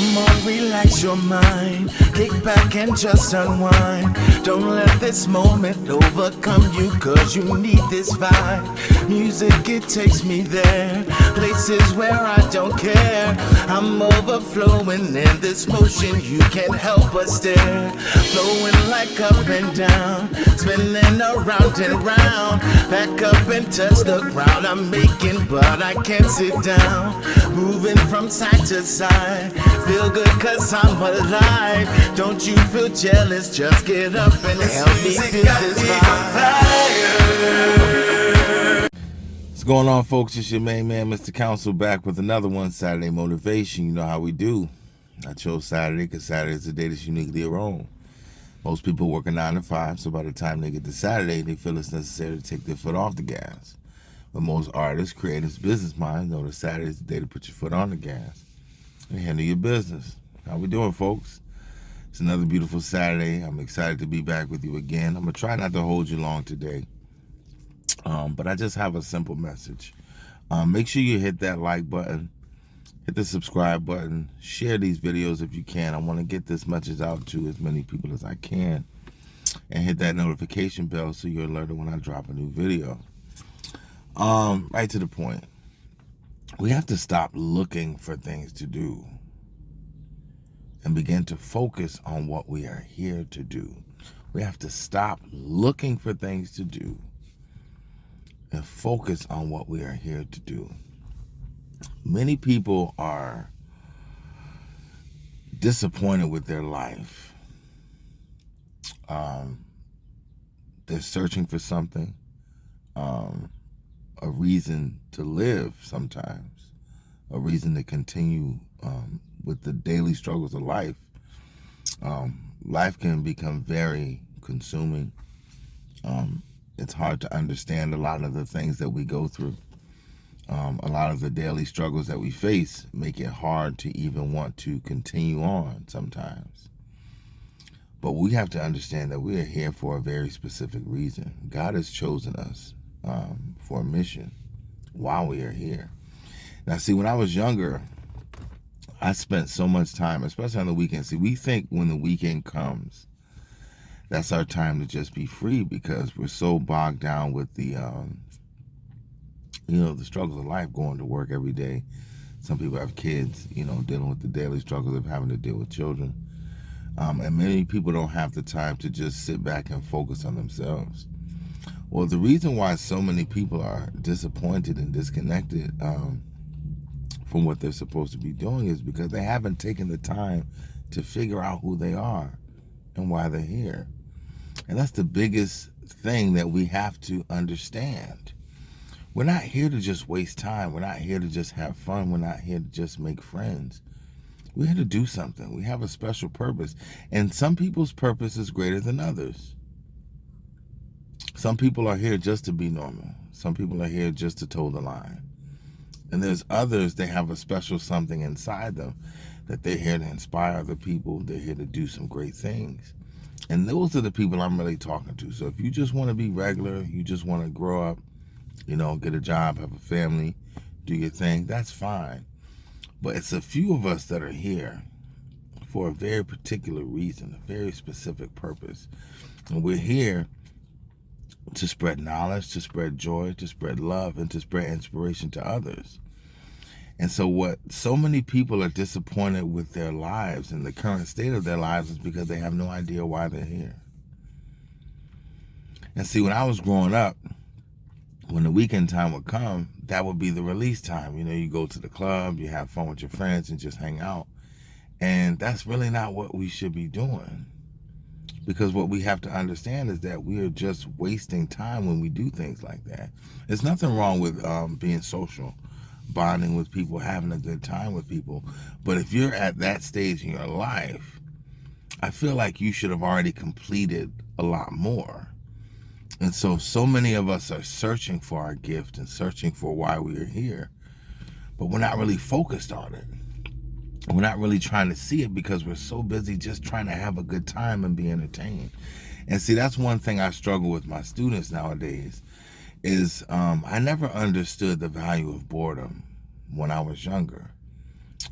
Come on, relax your mind. Kick back and just unwind. Don't let this moment overcome you, cause you need this vibe. Music, it takes me there, places where I don't care. I'm overflowing in this motion, you can't help but stare. Flowing like up and down, spinning around and round. Back up and touch the ground I'm making, but I can't sit down. Moving from side to side, feel good cause I'm alive. Don't you feel jealous, just get up and help me feel this vibe. What's going on, folks? It's your main man, Mr. Council, back with another one, Saturday Motivation. You know how we do. I chose Saturday because Saturday is the day that's uniquely your own. Most people work a 9 to 5, so by the time they get to Saturday, they feel it's necessary to take their foot off the gas. But most artists, creatives, business minds know that Saturday is the day to put your foot on the gas and handle your business. How we doing, folks? It's another beautiful Saturday. I'm excited to be back with you again. I'm going to try not to hold you long today, but I just have a simple message. Make sure you hit that like button, hit the subscribe button, share these videos if you can. I want to get this message out to as many people as I can, and hit that notification bell so you're alerted when I drop a new video. Right to the point. We have to stop looking for things to do and begin to focus on what we are here to do. We have to stop looking for things to do and focus on what we are here to do. Many people are disappointed with their life. They're searching for something, a reason to live sometimes, a reason to continue with the daily struggles of life. Life can become very consuming. It's hard to understand a lot of the things that we go through. A lot of the daily struggles that we face make it hard to even want to continue on sometimes. But we have to understand that we are here for a very specific reason. God has chosen us for a mission while we are here. Now, see, when I was younger, I spent so much time, especially on the weekends. See, we think when the weekend comes, that's our time to just be free because we're so bogged down with the, the struggles of life, going to work every day. Some people have kids, dealing with the daily struggles of having to deal with children. And many people don't have the time to just sit back and focus on themselves. Well, the reason why so many people are disappointed and disconnected from what they're supposed to be doing is because they haven't taken the time to figure out who they are and why they're here. And that's the biggest thing that we have to understand. We're not here to just waste time. We're not here to just have fun. We're not here to just make friends. We're here to do something. We have a special purpose. And some people's purpose is greater than others. Some people are here just to be normal. Some people are here just to toe the line. And there's others, they have a special something inside them that they're here to inspire other people. They're here to do some great things. And those are the people I'm really talking to. So if you just want to be regular, you just want to grow up, get a job, have a family, do your thing, that's fine. But it's a few of us that are here for a very particular reason, a very specific purpose. And we're here to spread knowledge, to spread joy, to spread love, and to spread inspiration to others. And so what so many people are disappointed with their lives and the current state of their lives is because they have no idea why they're here. And see, when I was growing up, when the weekend time would come, that would be the release time. You go to the club, you have fun with your friends and just hang out. And that's really not what we should be doing. Because what we have to understand is that we are just wasting time when we do things like that. There's nothing wrong with being social, bonding with people, having a good time with people. But if you're at that stage in your life, I feel like you should have already completed a lot more. And so many of us are searching for our gift and searching for why we are here. But we're not really focused on it. We're not really trying to see it because we're so busy just trying to have a good time and be entertained. And see, that's one thing I struggle with my students nowadays is I never understood the value of boredom when I was younger.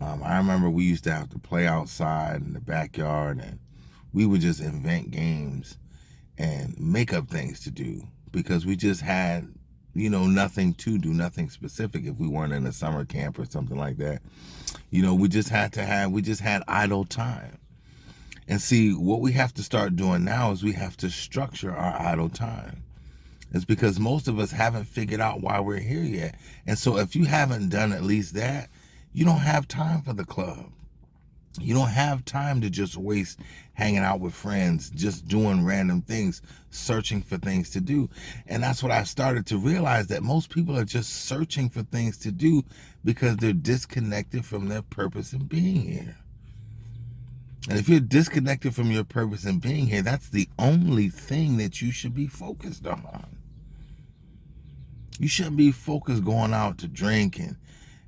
I remember we used to have to play outside in the backyard, and we would just invent games and make up things to do because we just had, nothing to do, nothing specific. If we weren't in a summer camp or something like that, we just had idle time. And see, what we have to start doing now is we have to structure our idle time. It's because most of us haven't figured out why we're here yet. And so if you haven't done at least that, you don't have time for the club. You don't have time to just waste hanging out with friends, just doing random things, searching for things to do. And that's what I've started to realize, that most people are just searching for things to do because they're disconnected from their purpose in being here. And if you're disconnected from your purpose in being here, that's the only thing that you should be focused on. You shouldn't be focused going out to drink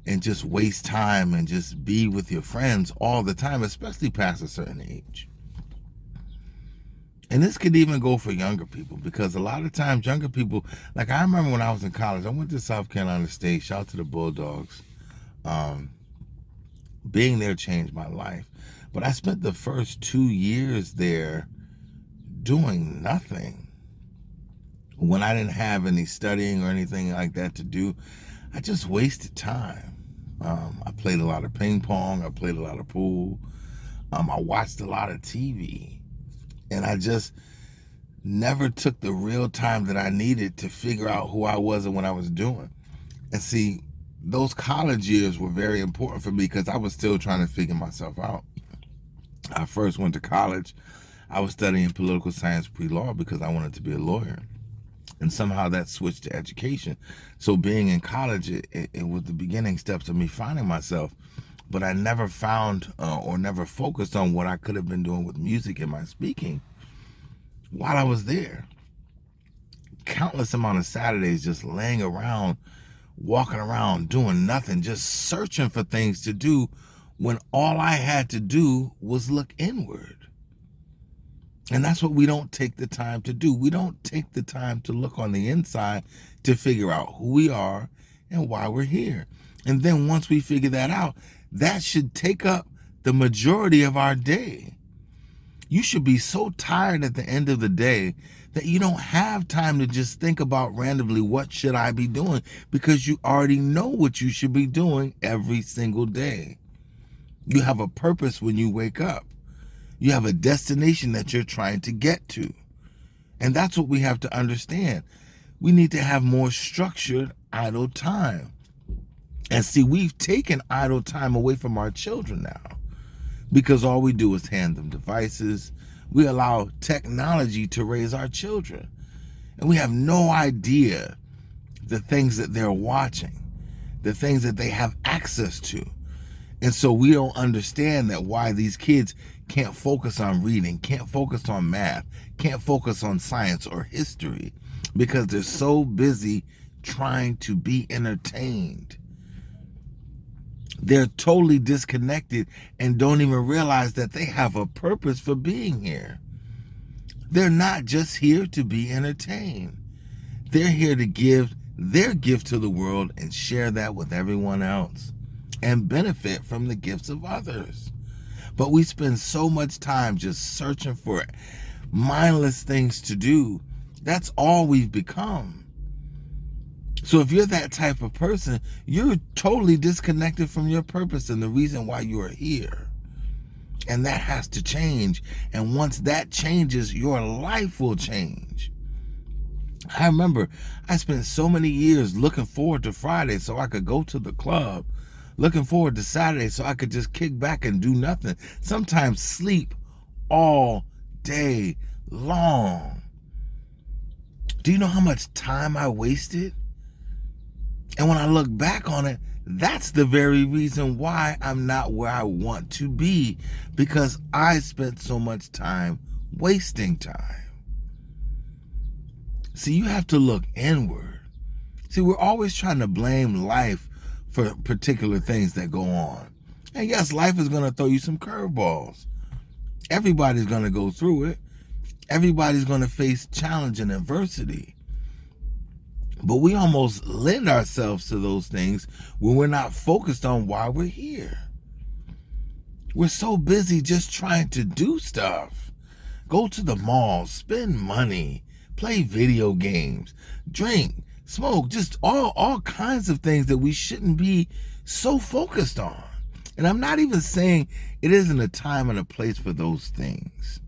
and just waste time and just be with your friends all the time, especially past a certain age. And this could even go for younger people, because a lot of times younger people, like I remember when I was in college, I went to South Carolina State, shout out to the Bulldogs. Being there changed my life. But I spent the first 2 years there doing nothing. When I didn't have any studying or anything like that to do, I just wasted time. I played a lot of ping pong. I played a lot of pool. I watched a lot of TV. And I just never took the real time that I needed to figure out who I was and what I was doing. And see, those college years were very important for me because I was still trying to figure myself out. I first went to college. I was studying political science pre-law because I wanted to be a lawyer. And somehow that switched to education. So being in college, it was the beginning steps of me finding myself. But I never found or never focused on what I could have been doing with music and my speaking while I was there. Countless amount of Saturdays just laying around, walking around, doing nothing, just searching for things to do when all I had to do was look inward. And that's what we don't take the time to do. We don't take the time to look on the inside to figure out who we are and why we're here. And then once we figure that out, that should take up the majority of our day. You should be so tired at the end of the day that you don't have time to just think about randomly, what should I be doing? Because you already know what you should be doing every single day. You have a purpose when you wake up. You have a destination that you're trying to get to. And that's what we have to understand. We need to have more structured idle time. And see, we've taken idle time away from our children now because all we do is hand them devices. We allow technology to raise our children. And we have no idea the things that they're watching, the things that they have access to. And so we don't understand that why these kids can't focus on reading, can't focus on math, can't focus on science or history because they're so busy trying to be entertained. They're totally disconnected and don't even realize that they have a purpose for being here. They're not just here to be entertained. They're here to give their gift to the world and share that with everyone else and benefit from the gifts of others. But we spend so much time just searching for mindless things to do. That's all we've become. So if you're that type of person, you're totally disconnected from your purpose and the reason why you are here. And that has to change. And once that changes, your life will change. I remember I spent so many years looking forward to Friday so I could go to the club, looking forward to Saturday so I could just kick back and do nothing. Sometimes sleep all day long. Do you know how much time I wasted? And when I look back on it, that's the very reason why I'm not where I want to be, because I spent so much time wasting time. See, you have to look inward. See, we're always trying to blame life for particular things that go on. And yes, life is going to throw you some curveballs. Everybody's going to go through it. Everybody's going to face challenge and adversity. But we almost lend ourselves to those things when we're not focused on why we're here. We're so busy just trying to do stuff. Go to the mall, spend money, play video games, drink, smoke, just all kinds of things that we shouldn't be so focused on. And I'm not even saying it isn't a time and a place for those things.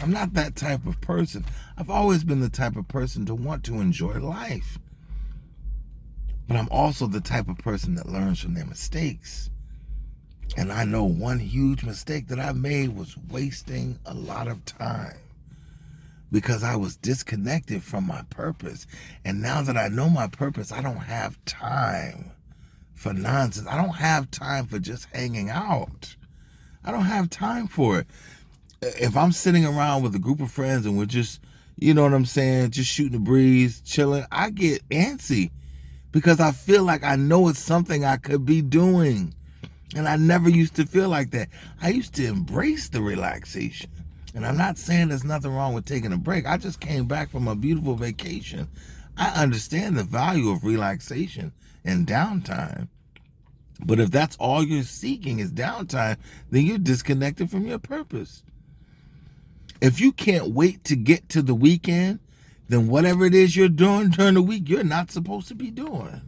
I'm not that type of person. I've always been the type of person to want to enjoy life. But I'm also the type of person that learns from their mistakes. And I know one huge mistake that I made was wasting a lot of time because I was disconnected from my purpose. And now that I know my purpose, I don't have time for nonsense. I don't have time for just hanging out. I don't have time for it. If I'm sitting around with a group of friends and we're just, you know what I'm saying, just shooting the breeze, chilling, I get antsy because I feel like I know it's something I could be doing. And I never used to feel like that. I used to embrace the relaxation. And I'm not saying there's nothing wrong with taking a break. I just came back from a beautiful vacation. I understand the value of relaxation and downtime. But if that's all you're seeking is downtime, then you're disconnected from your purpose. If you can't wait to get to the weekend, then whatever it is you're doing during the week, you're not supposed to be doing.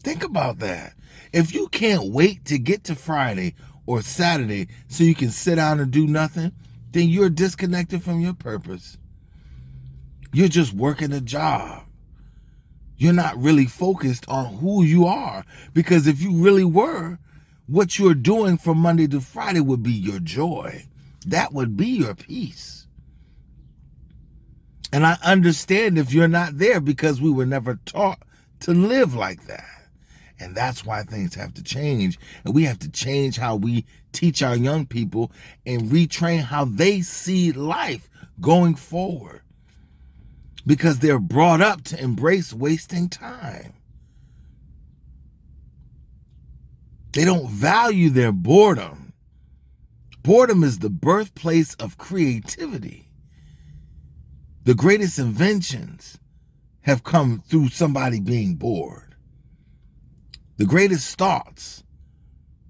Think about that. If you can't wait to get to Friday or Saturday so you can sit down and do nothing, then you're disconnected from your purpose. You're just working a job. You're not really focused on who you are, because if you really were, what you're doing from Monday to Friday would be your joy. That would be your peace. And I understand if you're not there because we were never taught to live like that. And that's why things have to change. And we have to change how we teach our young people and retrain how they see life going forward. Because they're brought up to embrace wasting time. They don't value their boredom. Boredom is the birthplace of creativity. The greatest inventions have come through somebody being bored. The greatest thoughts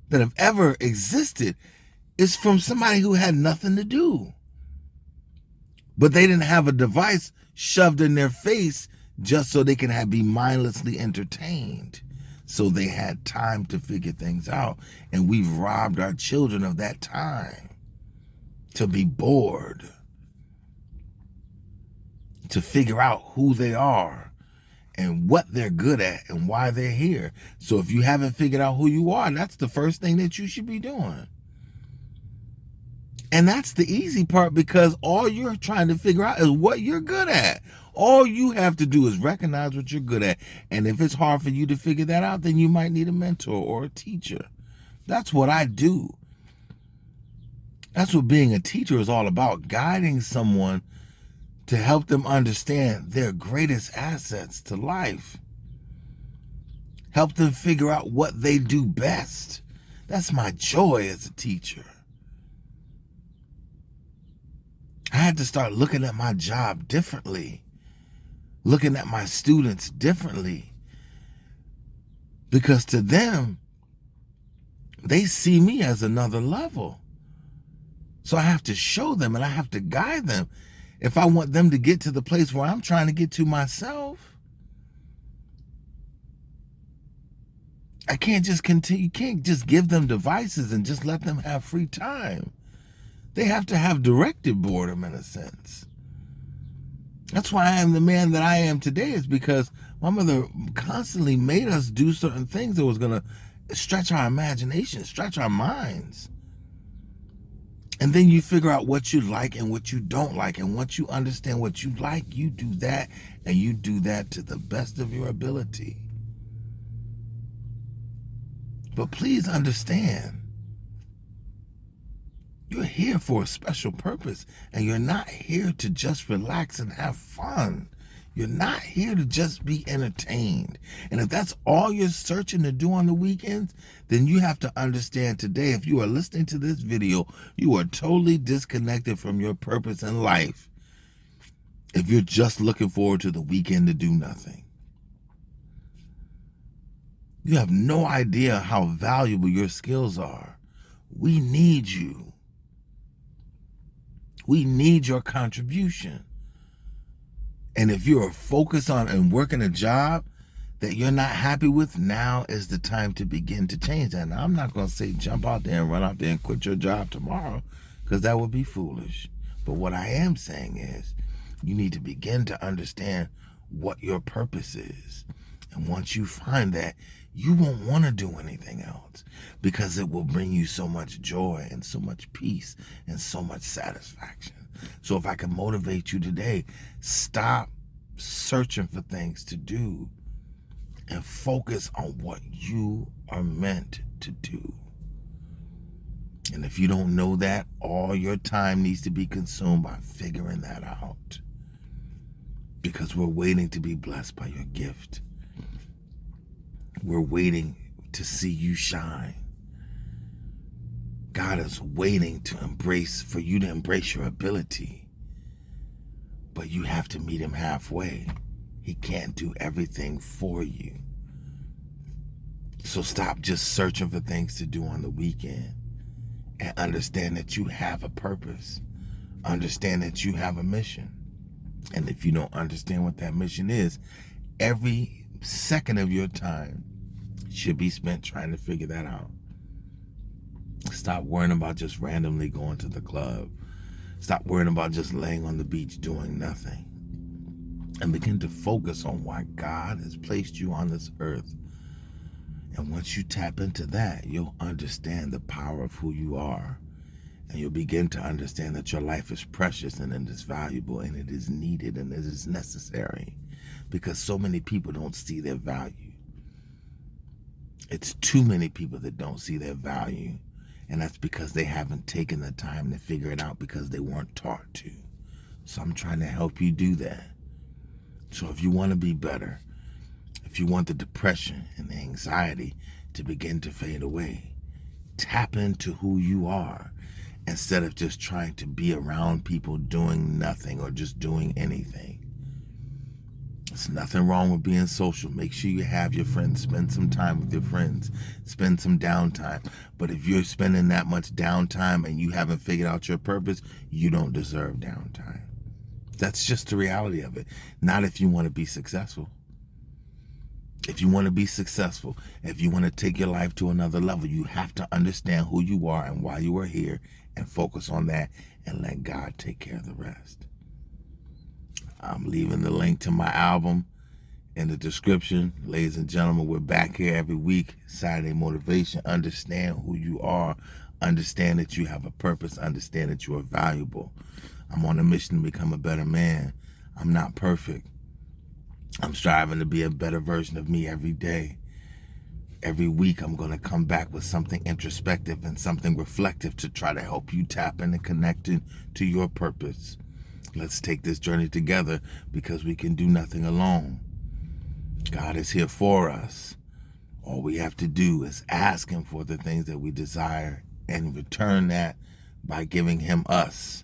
that have ever existed is from somebody who had nothing to do. But they didn't have a device shoved in their face just so they can be mindlessly entertained. So they had time to figure things out. And we've robbed our children of that time to be bored, to figure out who they are and what they're good at and why they're here. So if you haven't figured out who you are, that's the first thing that you should be doing. And that's the easy part, because all you're trying to figure out is what you're good at. All you have to do is recognize what you're good at. And if it's hard for you to figure that out, then you might need a mentor or a teacher. That's what I do. That's what being a teacher is all about, guiding someone to help them understand their greatest assets to life. Help them figure out what they do best. That's my joy as a teacher. I had to start looking at my job differently, looking at my students differently, because to them, they see me as another level. So I have to show them and I have to guide them if I want them to get to the place where I'm trying to get to myself. I can't just continue. You can't just give them devices and just let them have free time. They have to have directed boredom in a sense. That's why I am the man that I am today, is because my mother constantly made us do certain things that was going to stretch our imagination, stretch our minds. And then you figure out what you like and what you don't like. And once you understand what you like, you do that, and you do that to the best of your ability. But please understand, you're here for a special purpose, and you're not here to just relax and have fun. You're not here to just be entertained. And if that's all you're searching to do on the weekends, then you have to understand today, if you are listening to this video, you are totally disconnected from your purpose in life if you're just looking forward to the weekend to do nothing. You have no idea how valuable your skills are. We need you. We need your contribution. And if you're focused on and working a job that you're not happy with, now is the time to begin to change that. Now, I'm not going to say jump out there and run out there and quit your job tomorrow, because that would be foolish. But what I am saying is you need to begin to understand what your purpose is. And once you find that, you won't want to do anything else, because it will bring you so much joy and so much peace and so much satisfaction. So if I can motivate you today, stop searching for things to do and focus on what you are meant to do. And if you don't know that, all your time needs to be consumed by figuring that out, because we're waiting to be blessed by your gift. We're waiting to see you shine. God is waiting for you to embrace your ability. But you have to meet him halfway. He can't do everything for you. So stop just searching for things to do on the weekend, and understand that you have a purpose. Understand that you have a mission. And if you don't understand what that mission is, every second of your time should be spent trying to figure that out. Stop worrying about just randomly going to the club. Stop worrying about just laying on the beach doing nothing. And begin to focus on why God has placed you on this earth. And once you tap into that, you'll understand the power of who you are. And you'll begin to understand that your life is precious and it is valuable and it is needed and it is necessary. Because so many people don't see their value. It's too many people that don't see their value. And that's because they haven't taken the time to figure it out, because they weren't taught to. So I'm trying to help you do that. So if you want to be better, if you want the depression and the anxiety to begin to fade away, tap into who you are instead of just trying to be around people doing nothing or just doing anything. There's nothing wrong with being social. Make sure you have your friends. Spend some time with your friends. Spend some downtime. But if you're spending that much downtime and you haven't figured out your purpose, you don't deserve downtime. That's just the reality of it. Not if you want to be successful. If you want to be successful, if you want to take your life to another level, you have to understand who you are and why you are here, and focus on that and let God take care of the rest. I'm leaving the link to my album in the description. Ladies and gentlemen, we're back here every week. Saturday Motivation. Understand who you are. Understand that you have a purpose. Understand that you are valuable. I'm on a mission to become a better man. I'm not perfect. I'm striving to be a better version of me every day. Every week, I'm going to come back with something introspective and something reflective to try to help you tap in and connect to your purpose. Let's take this journey together, because we can do nothing alone. God is here for us. All we have to do is ask him for the things that we desire and return that by giving him us,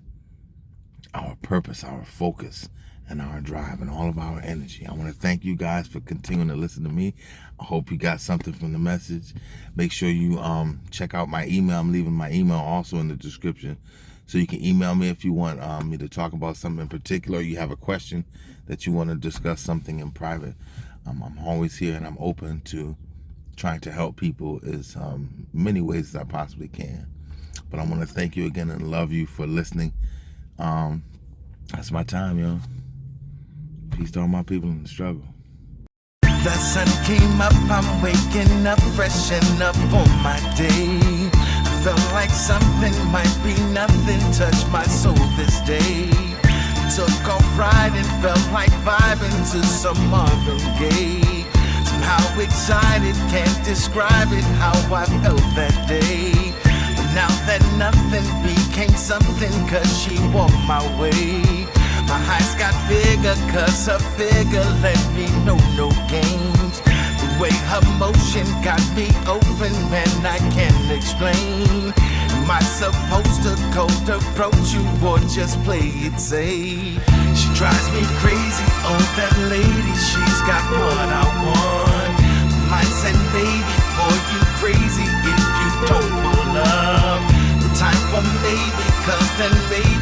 our purpose, our focus, and our drive, and all of our energy. I want to thank you guys for continuing to listen to me. I hope you got something from the message. Make sure you check out my email. I'm leaving my email also in the description, so you can email me if you want me to talk about something in particular, or you have a question that you want to discuss something in private. I'm always here, and I'm open to trying to help people as many ways as I possibly can. But I want to thank you again and love you for listening. That's my time, yo. Peace to all my people in the struggle. The sun came up, I'm waking up, freshen up for my day. I felt like something might be nothing touched my soul this day. Took off riding, felt like vibing to some Marvin Gaye. Somehow excited, can't describe it, how I felt that day. But now that nothing became something, cause she walked my way. My eyes got bigger, cause her figure let me know no games. The way her motion got me open, man, I can't explain. Am I supposed to cold approach you or just play it safe? She drives me crazy, oh that lady, she's got what I want. Mine said, baby, boy, you crazy if you don't pull up. baby, 'cause then baby